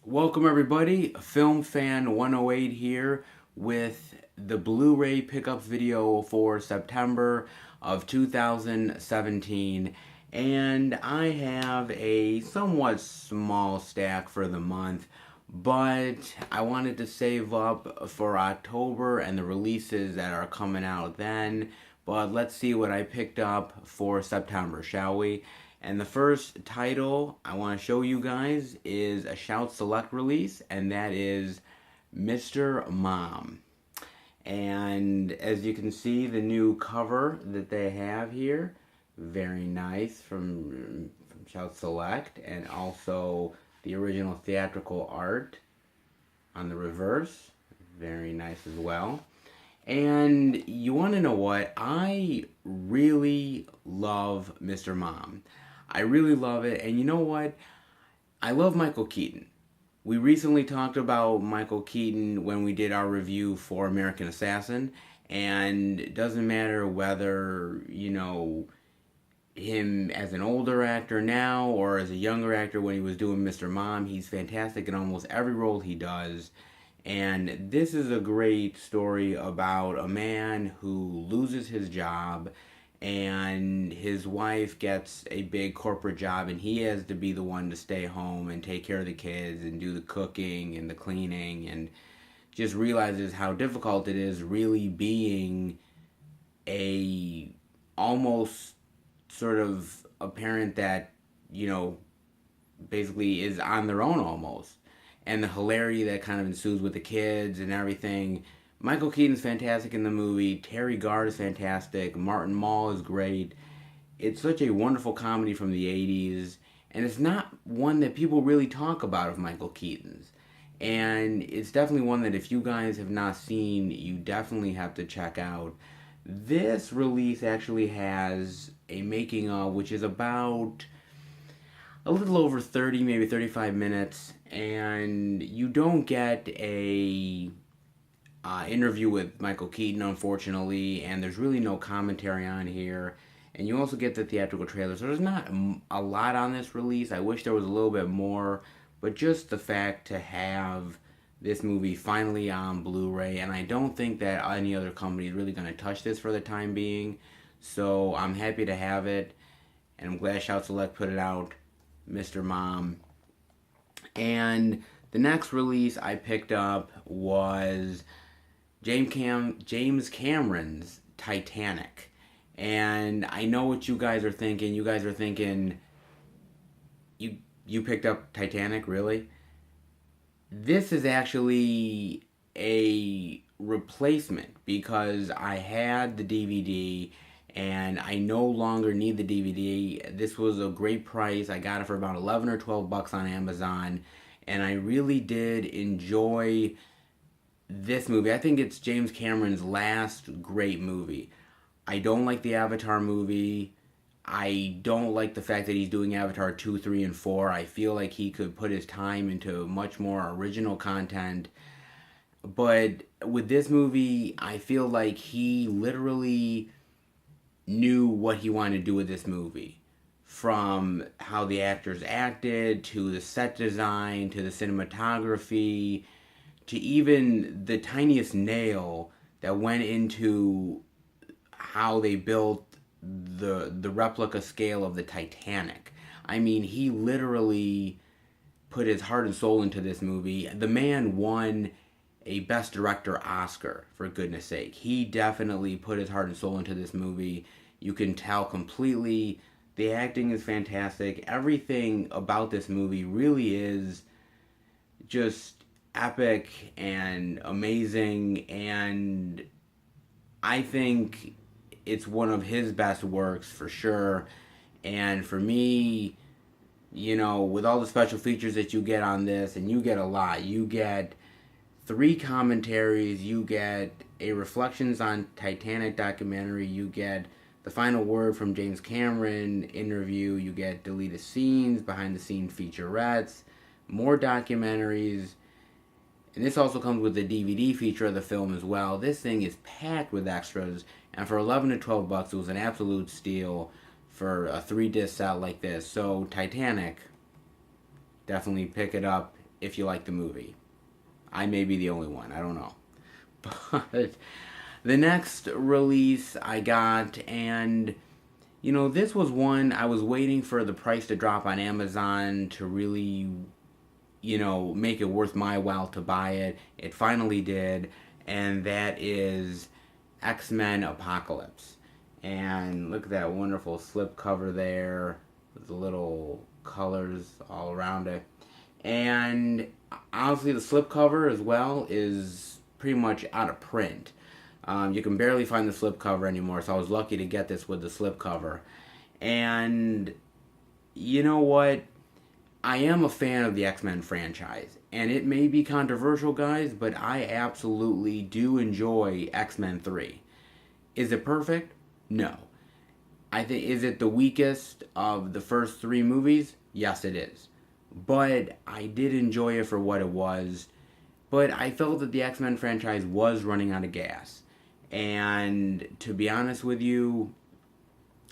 Welcome everybody, Film Fan 108 here with the Blu-ray pickup video for September of 2017, and I have a somewhat small stack for the month, but I wanted to save up for October and the releases that are coming out then. But let's see what I picked up for September, shall we? And the first title I want to show you guys is a Shout Select release, and that is Mr. Mom. And as you can see, the new cover that they have here, very nice from Shout Select, and also the original theatrical art on the reverse, very nice as well. And you want to know what? I really love Mr. Mom. I really love it. And you know what? I love Michael Keaton. We recently talked about Michael Keaton when we did our review for American Assassin. And it doesn't matter whether, him as an older actor now or as a younger actor when he was doing Mr. Mom. He's fantastic in almost every role he does. And this is a great story about a man who loses his job and his wife gets a big corporate job and he has to be the one to stay home and take care of the kids and do the cooking and the cleaning, and just realizes how difficult it is really being a almost sort of a parent that, basically is on their own almost, and the hilarity that kind of ensues with the kids and everything. Michael Keaton's fantastic in the movie. Terry Gard is fantastic. Martin Mull is great. It's such a wonderful comedy from the 80s, and it's not one that people really talk about of Michael Keaton's. And it's definitely one that if you guys have not seen, you definitely have to check out. This release actually has a making of, which is about a little over 30, maybe 35 minutes, and you don't get a interview with Michael Keaton, unfortunately, and there's really no commentary on here. And you also get the theatrical trailer, so there's not a lot on this release. I wish there was a little bit more, but just the fact to have this movie finally on Blu-ray, and I don't think that any other company is really going to touch this for the time being, so I'm happy to have it, and I'm glad Shout Select put it out, Mr. Mom. And the next release I picked up was James Cameron's Titanic. And I know what you guys are thinking. You guys are thinking, you picked up Titanic, really? This is actually a replacement because I had the DVD and I no longer need the DVD. This was a great price. I got it for about 11 or 12 bucks on Amazon, and I really did enjoy this movie. I think it's James Cameron's last great movie. I don't like the Avatar movie. I don't like the fact that he's doing Avatar 2, 3, and 4. I feel like he could put his time into much more original content. But with this movie, I feel like he literally knew what he wanted to do with this movie. From how the actors acted, to the set design, to the cinematography, to even the tiniest nail that went into how they built the replica scale of the Titanic. I mean, he literally put his heart and soul into this movie. The man won a Best Director Oscar, for goodness sake. He definitely put his heart and soul into this movie. You can tell completely. The acting is fantastic. Everything about this movie really is just epic and amazing, and I think it's one of his best works for sure. And for me, with all the special features that you get on this, and you get a lot, you get 3 commentaries, you get a Reflections on Titanic documentary, you get the final word from James Cameron interview, you get deleted scenes, behind the scenes featurettes, more documentaries, and this also comes with the DVD feature of the film as well. This thing is packed with extras, and for 11 to 12 bucks, it was an absolute steal for a 3-disc set like this. So Titanic, definitely pick it up if you like the movie. I may be the only one, I don't know. But the next release I got, and this was one I was waiting for the price to drop on Amazon to really, make it worth my while to buy it. It finally did, and that is X-Men Apocalypse. And look at that wonderful slipcover there with the little colors all around it. And honestly, the slipcover as well is pretty much out of print. You can barely find the slipcover anymore, so I was lucky to get this with the slipcover. And you know what? I am a fan of the X-Men franchise. And it may be controversial, guys, but I absolutely do enjoy X-Men 3. Is it perfect? No. Is it the weakest of the first 3 movies? Yes, it is. But I did enjoy it for what it was. But I felt that the X-Men franchise was running out of gas. And to be honest with you,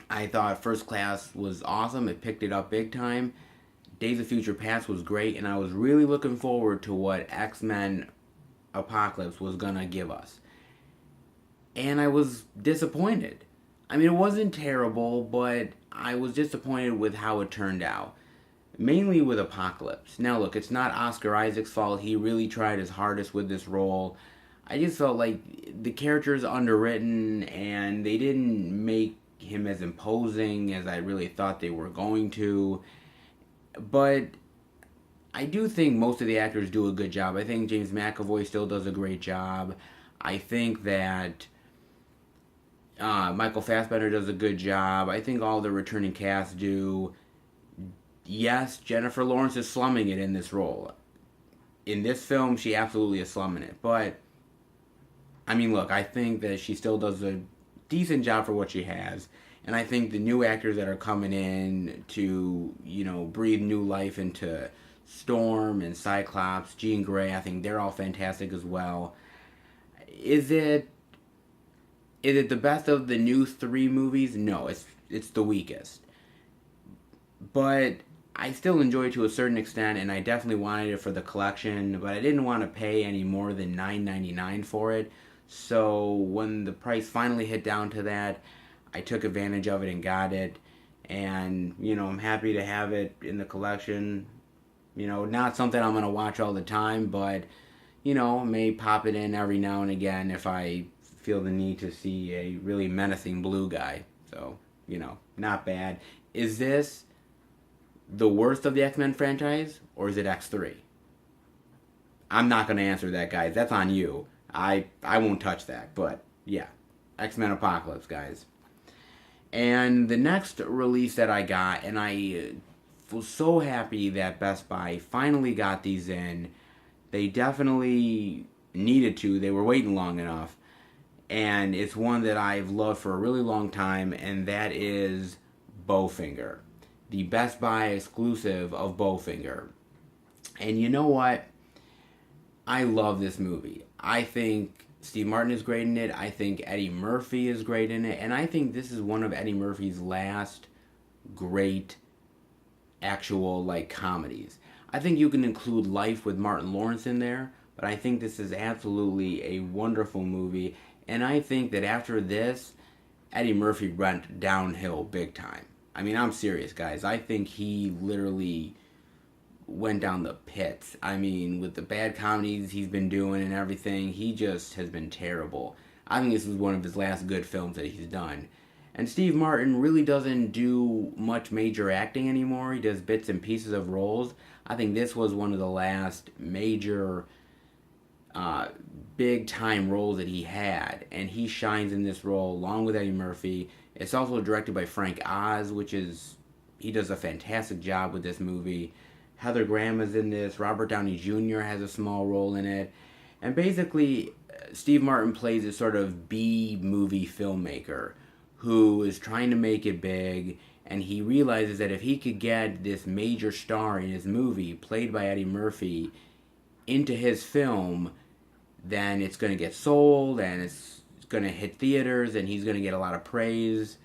I thought First Class was awesome. It picked it up big time. Days of Future Past was great. And I was really looking forward to what X-Men Apocalypse was going to give us. And I was disappointed. I mean, it wasn't terrible, but I was disappointed with how it turned out. Mainly with Apocalypse. Now look, it's not Oscar Isaac's fault. He really tried his hardest with this role. I just felt like the character is underwritten and they didn't make him as imposing as I really thought they were going to. But I do think most of the actors do a good job. I think James McAvoy still does a great job. I think that Michael Fassbender does a good job. I think all the returning cast do. Yes, Jennifer Lawrence is slumming it in this role. In this film, she absolutely is slumming it. But, I mean, look, I think that she still does a decent job for what she has. And I think the new actors that are coming in to, breathe new life into Storm and Cyclops, Jean Grey, I think they're all fantastic as well. Is it the best of the new 3 movies? No, it's the weakest. But I still enjoy it to a certain extent, and I definitely wanted it for the collection, but I didn't want to pay any more than $9.99 for it. So when the price finally hit down to that, I took advantage of it and got it. And, I'm happy to have it in the collection. Not something I'm going to watch all the time, but, may pop it in every now and again if I feel the need to see a really menacing blue guy. So, not bad. Is this the worst of the X-Men franchise, or is it X3? I'm not going to answer that, guys. That's on you. I won't touch that, but yeah. X-Men Apocalypse, guys. And the next release that I got, and I was so happy that Best Buy finally got these in. They definitely needed to. They were waiting long enough. And it's one that I've loved for a really long time, and that is Bowfinger. The Best Buy exclusive of Bowfinger. And you know what? I love this movie. I think Steve Martin is great in it. I think Eddie Murphy is great in it. And I think this is one of Eddie Murphy's last great actual comedies. I think you can include Life with Martin Lawrence in there, but I think this is absolutely a wonderful movie. And I think that after this, Eddie Murphy went downhill big time. I mean, I'm serious, guys. I think he literally went down the pits. I mean, with the bad comedies he's been doing and everything, he just has been terrible. I think this was one of his last good films that he's done. And Steve Martin really doesn't do much major acting anymore. He does bits and pieces of roles. I think this was one of the last major big time roles that he had, and he shines in this role along with Eddie Murphy. It's also directed by Frank Oz, he does a fantastic job with this movie. Heather Graham is in this. Robert Downey Jr. has a small role in it. And basically, Steve Martin plays a sort of B-movie filmmaker who is trying to make it big, and he realizes that if he could get this major star in his movie, played by Eddie Murphy, into his film, then it's going to get sold, and it's going to hit theaters, and he's going to get a lot of praise.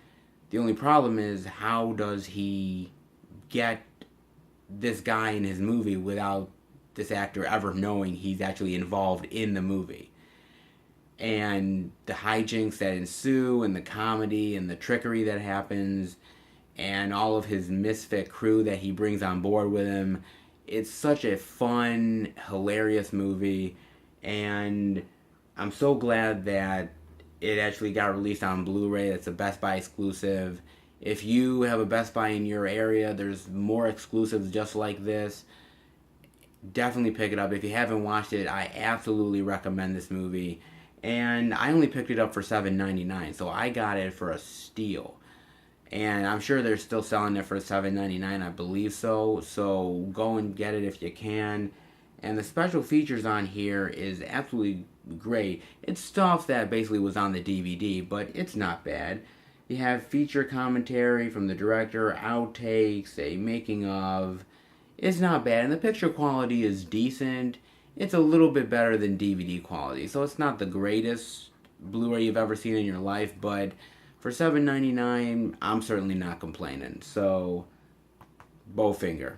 The only problem is, how does he get this guy in his movie without this actor ever knowing he's actually involved in the movie. And the hijinks that ensue, and the comedy, and the trickery that happens, and all of his misfit crew that he brings on board with him. It's such a fun, hilarious movie, and I'm so glad that it actually got released on Blu-ray. It's a Best Buy exclusive. If you have a Best Buy in your area, there's more exclusives just like this. Definitely pick it up. If you haven't watched it, I absolutely recommend this movie. And I only picked it up for $7.99, so I got it for a steal. And I'm sure they're still selling it for $7.99, I believe so. So go and get it if you can. And the special features on here is absolutely great. It's stuff that basically was on the DVD, but it's not bad. You have feature commentary from the director, outtakes, a making of. It's not bad, and the picture quality is decent. It's a little bit better than DVD quality, so it's not the greatest Blu-ray you've ever seen in your life, but for $7.99, I'm certainly not complaining. So, Bowfinger.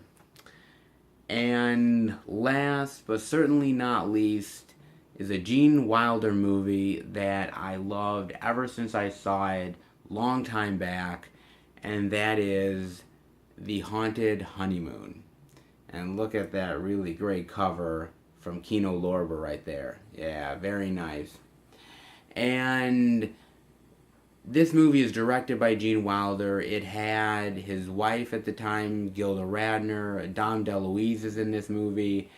And last, but certainly not least, is a Gene Wilder movie that I loved ever since I saw it long time back, and that is The Haunted Honeymoon. And look at that really great cover from Kino Lorber right there. Yeah, very nice. And this movie is directed by Gene Wilder. It had his wife at the time, Gilda Radner. Dom DeLuise is in this movie.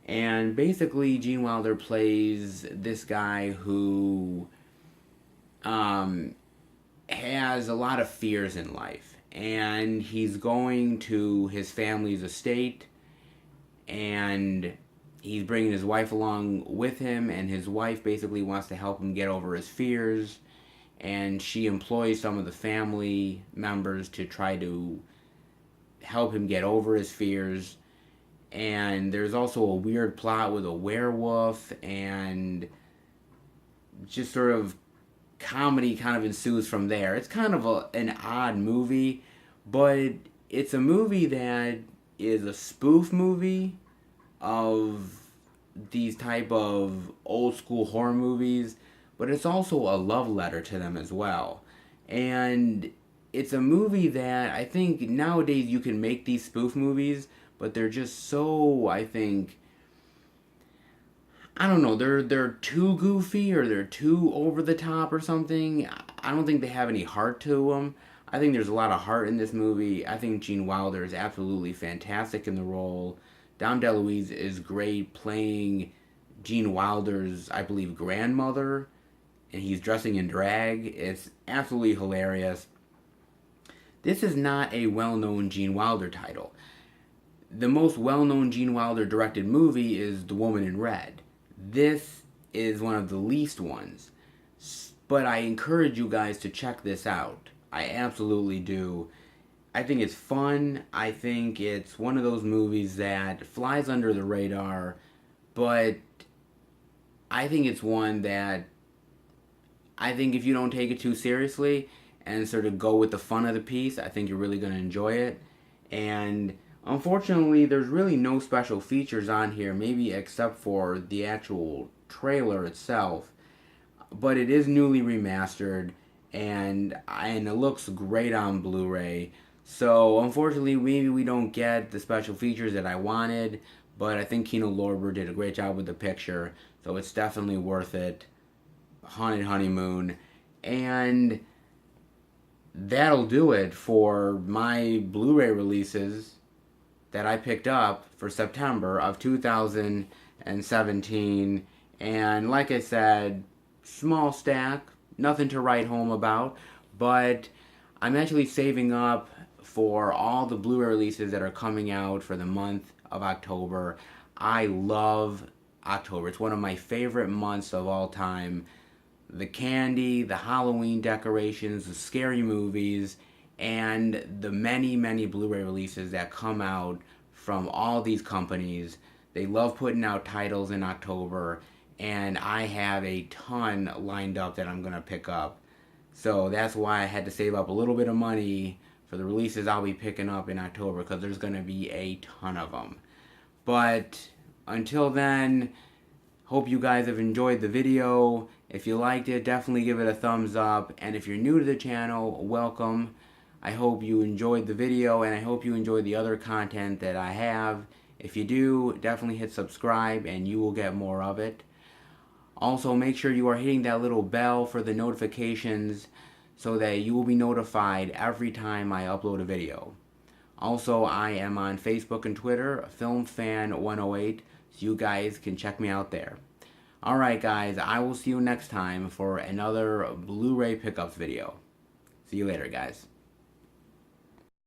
And basically, Gene Wilder plays this guy who has a lot of fears in life. And he's going to his family's estate, and he's bringing his wife along with him, and his wife basically wants to help him get over his fears, and she employs some of the family members to try to help him get over his fears. And there's also a weird plot with a werewolf, and just sort of comedy kind of ensues from there. It's kind of an odd movie, but it's a movie that is a spoof movie of these type of old school horror movies, but it's also a love letter to them as well. And it's a movie that I think nowadays you can make these spoof movies, but they're just so, I think, I don't know, they're too goofy, or they're too over the top or something. I don't think they have any heart to them. I think there's a lot of heart in this movie. I think Gene Wilder is absolutely fantastic in the role. Dom DeLuise is great playing Gene Wilder's, I believe, grandmother, and he's dressing in drag. It's absolutely hilarious. This is not a well-known Gene Wilder title. The most well-known Gene Wilder directed movie is The Woman in Red. This is one of the least ones. But I encourage you guys to check this out. I absolutely do. I think it's fun. I think it's one of those movies that flies under the radar, but I think it's one that I think if you don't take it too seriously and sort of go with the fun of the piece, I think you're really going to enjoy it. And unfortunately, there's really no special features on here, maybe except for the actual trailer itself. But it is newly remastered, and it looks great on Blu-ray. So unfortunately, maybe we don't get the special features that I wanted, but I think Kino Lorber did a great job with the picture, so it's definitely worth it. Haunted Honeymoon. And that'll do it for my Blu-ray releases that I picked up for September of 2017. And like I said, small stack, nothing to write home about, but I'm actually saving up for all the Blu-ray releases that are coming out for the month of October. I love October. It's one of my favorite months of all time. The candy, the Halloween decorations, the scary movies, and the many, many Blu-ray releases that come out from all these companies. They love putting out titles in October, and I have a ton lined up that I'm going to pick up. So that's why I had to save up a little bit of money for the releases I'll be picking up in October, because there's going to be a ton of them. But until then, hope you guys have enjoyed the video. If you liked it, definitely give it a thumbs up. And if you're new to the channel, welcome. I hope you enjoyed the video, and I hope you enjoyed the other content that I have. If you do, definitely hit subscribe and you will get more of it. Also, make sure you are hitting that little bell for the notifications so that you will be notified every time I upload a video. Also, I am on Facebook and Twitter, FilmFan108, so you guys can check me out there. Alright guys, I will see you next time for another Blu-ray pickups video. See you later guys.